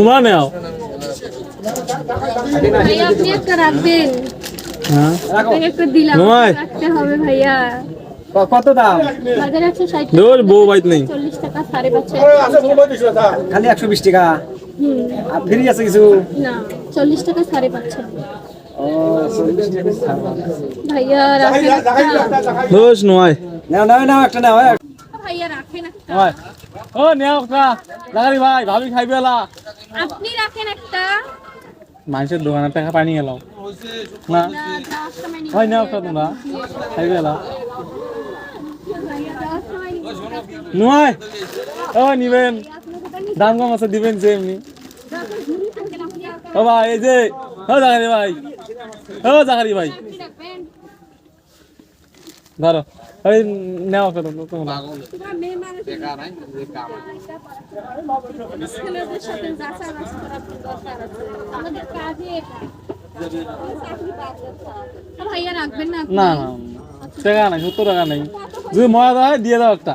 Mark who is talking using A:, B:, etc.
A: তোমরা নাও।
B: ভাইয়া আপনি একটা রাখবেন।
A: হ্যাঁ
B: আপনাকে একটা দিলাম,
A: নয়।
B: রাখতে হবে ভাইয়া।
C: কত দাম?
B: বাজারে 160
A: দূর বউ বাইত নেই।
B: 40 টাকা, 5.5
C: খালি 120 টাকা।
B: হুম,
C: আর ফ্রি আছে কিছু?
B: না 40 টাকা 5.5।
C: ও 40 টাকা ছাড়া।
B: ভাইয়া রাখেন একটা।
A: দোষ নয়।
C: নাও নাও নাও একটা নাও।
B: ভাইয়া রাখেন একটা।
A: নয়। ও নেও একটা। লাগারি ভাই ভাবি খাইবে এলা।
B: আপনি রাখেন একটা।
A: মানুষের দোকানের টাকা পানি গেল। না
B: না, 10 সময় নিয়ে
A: হয় নেও একটা তোমরা খাইবে এলা।
B: ভাইয়া 10 সময় নিয়ে
A: নয়। ও নিবেন। দাম কম আছে দিবেন যে এমনি। ও ভাই এই যে ও জাকারি ভাই। ও জাকারি ভাই।
B: রাখবেন।
A: ধরো ওই নেও একটা তোমরা।
B: তোমার মেয়ে মানুষ ছেলেদের সাথে যাচাই বাছাই করার দরকার আছে। আমাদের কাজই এটা। চাকরি পাওয়া যায়। ভাইয়া রাখবেন না আপনি?
A: না না টাকা নাই 70 টাকা নাই যদি মজা হয় দিয়ে দাও একটা